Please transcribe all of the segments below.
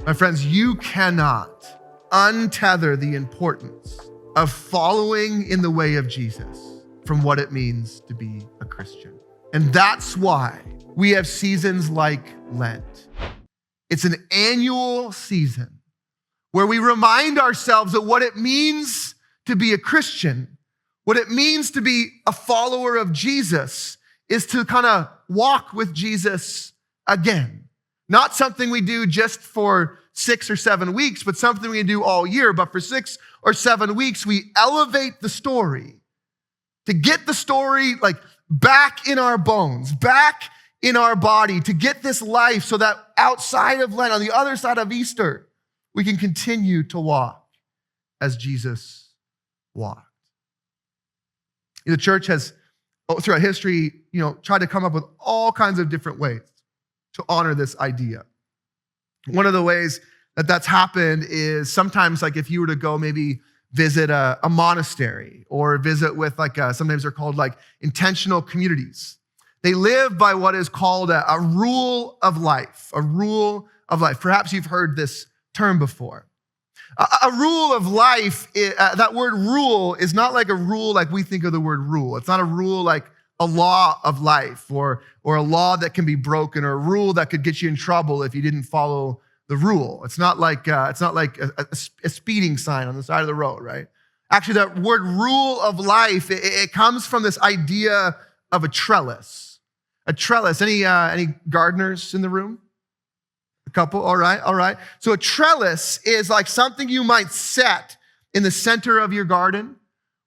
My friends, you cannot untether the importance of following in the way of Jesus from what it means to be a Christian. And that's why we have seasons like Lent. It's an annual season where we remind ourselves of what it means to be a Christian, what it means to be a follower of Jesus is to kind of walk with Jesus again. Not something we do just for 6 or 7 weeks, but something we do all year. But for 6 or 7 weeks, we elevate the story to get the story like back in our bones, back in our body, to get this life so that outside of Lent, on the other side of Easter, we can continue to walk as Jesus walked. The church has, throughout history, tried to come up with all kinds of different ways to honor this idea. One of the ways that that's happened is sometimes, like if you were to go maybe visit a monastery or visit with sometimes they're called like intentional communities. They live by what is called a rule of life, a rule of life. Perhaps you've heard this term before. A rule of life, that word rule is not like a rule like we think of the word rule. It's not a rule like a law of life or a law that can be broken or a rule that could get you in trouble if you didn't follow the rule. It's not like a speeding sign on the side of the road, right? Actually, that word rule of life, it comes from this idea of a trellis. A trellis. Any gardeners in the room? A couple, all right. So a trellis is like something you might set in the center of your garden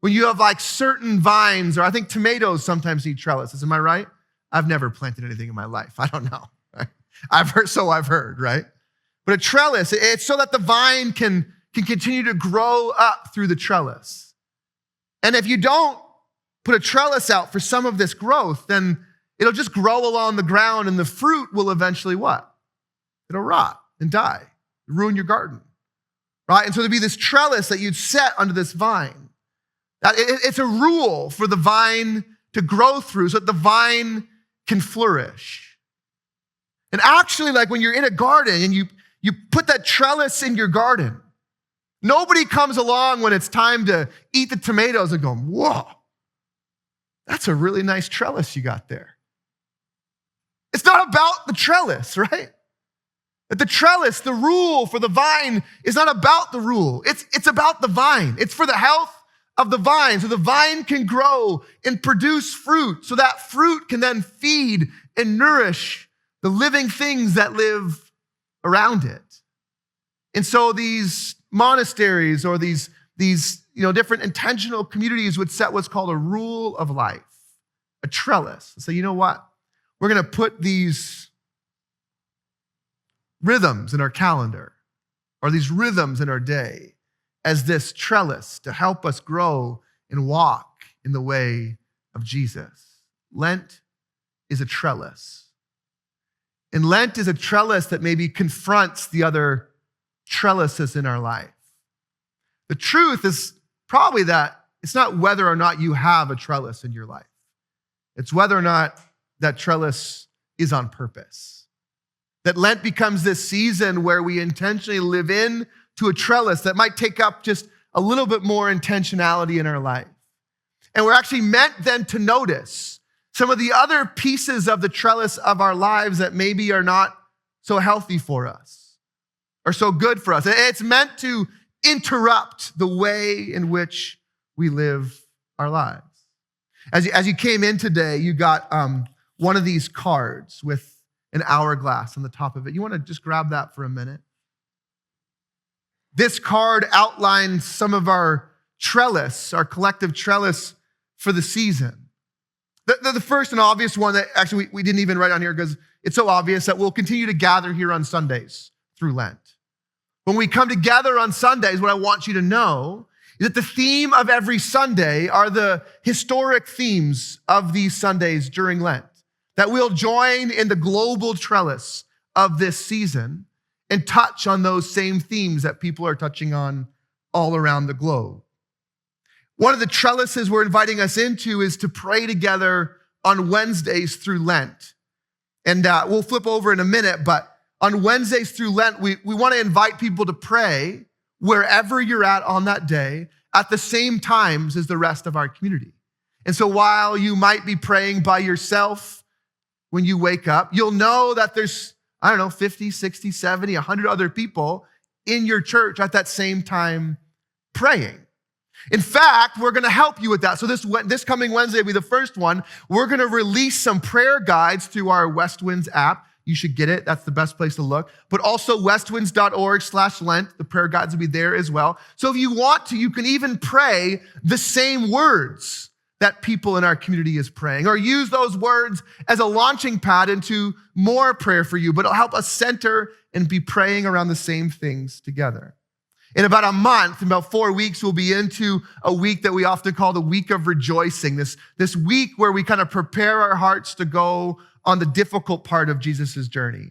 when you have like certain vines, or I think tomatoes sometimes need trellises. Am I right? I've never planted anything in my life. I don't know. Right? I've heard, right? But a trellis, it's so that the vine can continue to grow up through the trellis. And if you don't put a trellis out for some of this growth, then it'll just grow along the ground and the fruit will eventually what? It'll rot and die, ruin your garden, right? And so there'd be this trellis that you'd set under this vine. It's a rule for the vine to grow through so that the vine can flourish. And actually, like when you're in a garden and you put that trellis in your garden, nobody comes along when it's time to eat the tomatoes and go, whoa, that's a really nice trellis you got there. It's not about the trellis, right? That the trellis, the rule for the vine is not about the rule. It's about the vine. It's for the health of the vine so the vine can grow and produce fruit so that fruit can then feed and nourish the living things that live around it. And so these monasteries or these different intentional communities would set what's called a rule of life, a trellis. So you know what? We're going to put these rhythms in our calendar or these rhythms in our day as this trellis to help us grow and walk in the way of Jesus. Lent is a trellis. And Lent is a trellis that maybe confronts the other trellises in our life. The truth is probably that it's not whether or not you have a trellis in your life. It's whether or not that trellis is on purpose. That Lent becomes this season where we intentionally live in to a trellis that might take up just a little bit more intentionality in our life. And we're actually meant then to notice some of the other pieces of the trellis of our lives that maybe are not so healthy for us or so good for us. It's meant to interrupt the way in which we live our lives. As you came in today, you got one of these cards with an hourglass on the top of it. You want to just grab that for a minute? This card outlines some of our trellis, our collective trellis for the season. The first and obvious one that actually we didn't even write on here because it's so obvious that we'll continue to gather here on Sundays through Lent. When we come together on Sundays, what I want you to know is that the theme of every Sunday are the historic themes of these Sundays during Lent. That we'll join in the global trellis of this season and touch on those same themes that people are touching on all around the globe. One of the trellises we're inviting us into is to pray together on Wednesdays through Lent. And we'll flip over in a minute, but on Wednesdays through Lent, we want to invite people to pray wherever you're at on that day at the same times as the rest of our community. And so while you might be praying by yourself when you wake up, you'll know that there's, 50, 60, 70, 100 other people in your church at that same time praying. In fact, we're going to help you with that. So this coming Wednesday will be the first one. We're going to release some prayer guides through our West Winds app. You should get it. That's the best place to look. But also westwinds.org/Lent. The prayer guides will be there as well. So if you want to, you can even pray the same words that people in our community is praying, or use those words as a launching pad into more prayer for you, but it'll help us center and be praying around the same things together. In about a month, in about 4 weeks, we'll be into a week that we often call the week of rejoicing, this week where we kind of prepare our hearts to go on the difficult part of Jesus' journey.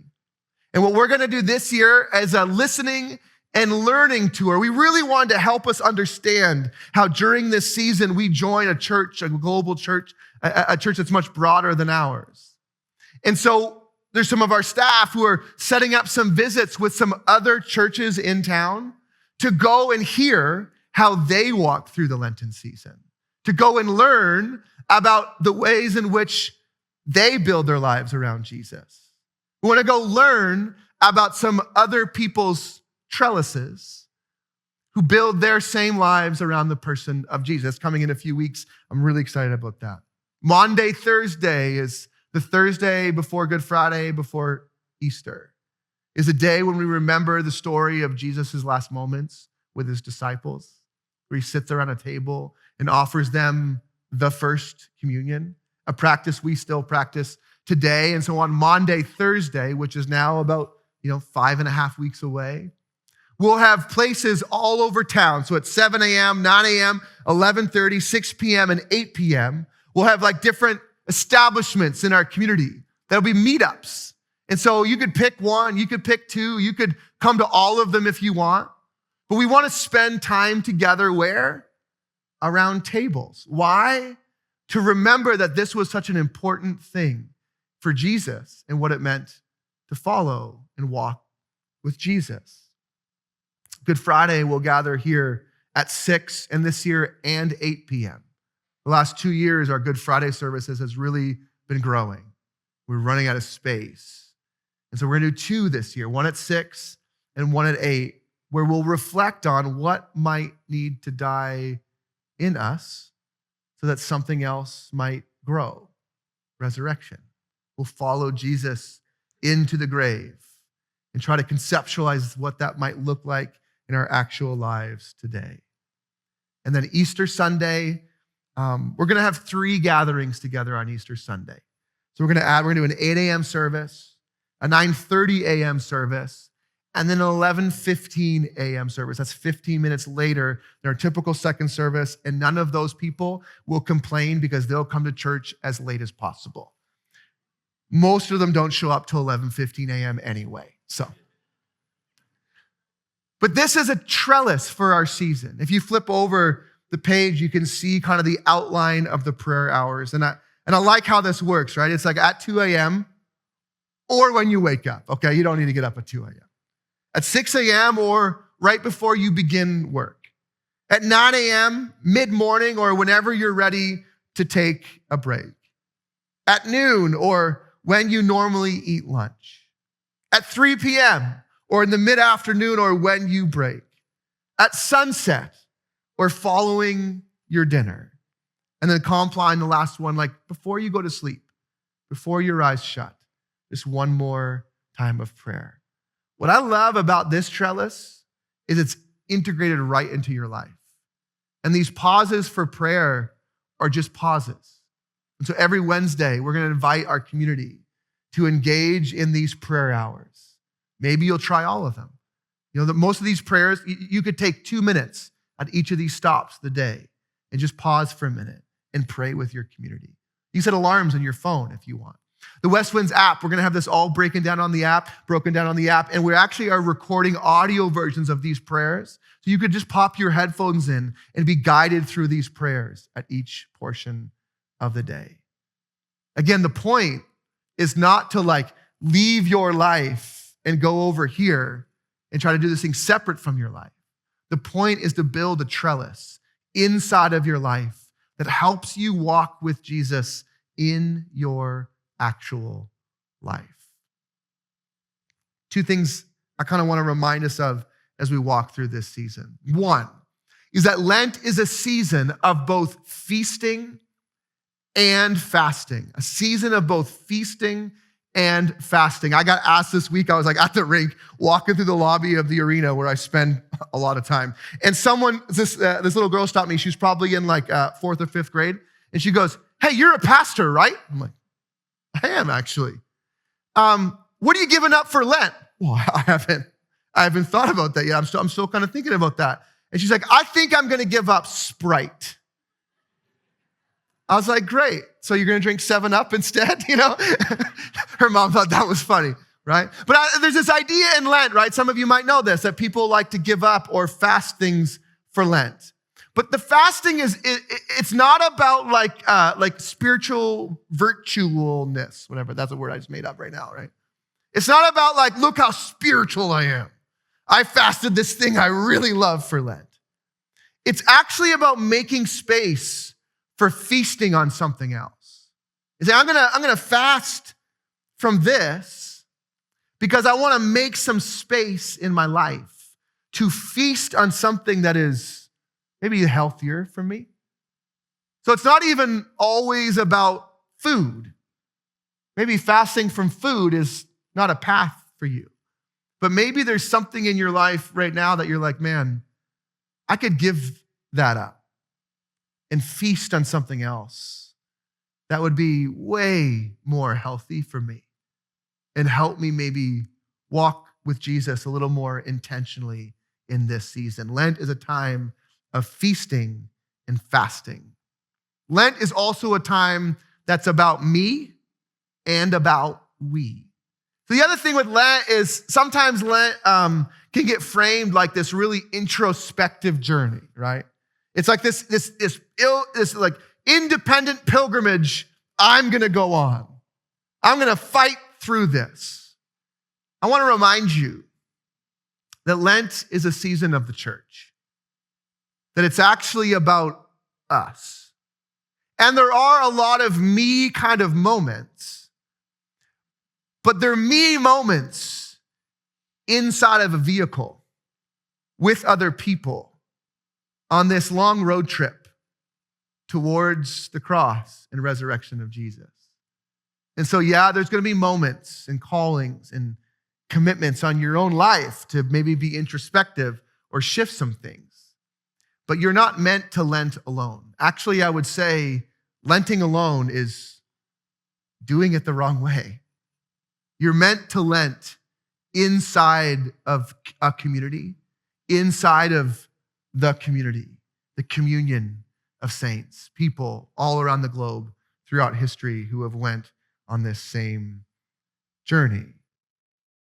And what we're going to do this year is a listening and learning tour. We really wanted to help us understand how during this season we join a church, a global church, a church that's much broader than ours. And so there's some of our staff who are setting up some visits with some other churches in town to go and hear how they walk through the Lenten season, to go and learn about the ways in which they build their lives around Jesus. We want to go learn about some other people's trellises who build their same lives around the person of Jesus. Coming in a few weeks, I'm really excited about that. Maundy Thursday is the Thursday before Good Friday, before Easter. Is a day when we remember the story of Jesus' last moments with his disciples, where he sits around a table and offers them the first communion, a practice we still practice today. And so on Maundy Thursday, which is now about 5.5 weeks away, we'll have places all over town. So at 7 a.m., 9 a.m., 11:30, 6 p.m., and 8 p.m., we'll have different establishments in our community. There'll be meetups. And so you could pick one, you could pick two, you could come to all of them if you want. But we want to spend time together where? Around tables. Why? To remember that this was such an important thing for Jesus and what it meant to follow and walk with Jesus. Good Friday, we'll gather here at 6 and this year and 8 p.m. The last 2 years, our Good Friday services has really been growing. We're running out of space. And so we're going to do 2 this year, one at 6 and one at 8, where we'll reflect on what might need to die in us so that something else might grow, resurrection. We'll follow Jesus into the grave and try to conceptualize what that might look like in our actual lives today. And then Easter Sunday, we're going to have 3 gatherings together on Easter Sunday. So we're going to do an 8 a.m. service, a 9:30 a.m. service, and then an 11:15 a.m. service. That's 15 minutes later than our typical second service, and none of those people will complain because they'll come to church as late as possible. Most of them don't show up till 11:15 a.m. anyway. But this is a trellis for our season. If you flip over the page, you can see kind of the outline of the prayer hours. And I like how this works, right? It's at 2 a.m. or when you wake up. Okay, you don't need to get up at 2 a.m. At 6 a.m. or right before you begin work. At 9 a.m., mid-morning, or whenever you're ready to take a break. At noon, or when you normally eat lunch. At 3 p.m., or in the mid-afternoon, or when you break. At sunset, or following your dinner. And then compline the last one, before you go to sleep, before your eyes shut. Just one more time of prayer. What I love about this trellis is it's integrated right into your life. And these pauses for prayer are just pauses. And so every Wednesday, we're going to invite our community to engage in these prayer hours. Maybe you'll try all of them. Most of these prayers, you could take 2 minutes at each of these stops of the day and just pause for a minute and pray with your community. You set alarms on your phone if you want. The West Winds app, we're going to have this all broken down on the app, and we actually are recording audio versions of these prayers. So you could just pop your headphones in and be guided through these prayers at each portion of the day. Again, the point is not to leave your life and go over here and try to do this thing separate from your life. The point is to build a trellis inside of your life that helps you walk with Jesus in your actual life. Two things I kind of want to remind us of as we walk through this season. One is that Lent is a season of both feasting and fasting, a season of both feasting and fasting. I got asked this week, I was like at the rink, walking through the lobby of the arena where I spend a lot of time. And this little girl stopped me. She was probably in like 4th or 5th grade. And she goes, "Hey, you're a pastor, right?" I'm like, "I am actually." "What are you giving up for Lent?" "Well, I haven't thought about that yet. I'm still kind of thinking about that." And she's like, "I think I'm going to give up Sprite." I was like, "Great. So you're going to drink 7-Up instead?" Her mom thought that was funny, right? But there's this idea in Lent, right? Some of you might know this, that people like to give up or fast things for Lent. But the fasting it's not about like spiritual virtualness, whatever. That's a word I just made up right now, right? It's not about like, look how spiritual I am. I fasted this thing I really love for Lent. It's actually about making space for feasting on something else. You say, I'm gonna fast from this because I want to make some space in my life to feast on something that is maybe healthier for me. So it's not even always about food. Maybe fasting from food is not a path for you. But maybe there's something in your life right now that you're like, man, I could give that up and feast on something else that would be way more healthy for me and help me maybe walk with Jesus a little more intentionally in this season. Lent is a time of feasting and fasting. Lent is also a time that's about me and about we. So the other thing with Lent is sometimes Lent can get framed like this really introspective journey, right? It's like this like independent pilgrimage I'm gonna go on. I'm gonna fight through this. I want to remind you that Lent is a season of the church, that it's actually about us. And there are a lot of me kind of moments, but they're me moments inside of a vehicle with other people on this long road trip towards the cross and resurrection of Jesus. And so, yeah, there's going to be moments and callings and commitments on your own life to maybe be introspective or shift some things. But you're not meant to Lent alone. Actually, I would say Lenting alone is doing it the wrong way. You're meant to Lent inside of a community, inside of the community, the communion of saints, people all around the globe throughout history who have went on this same journey.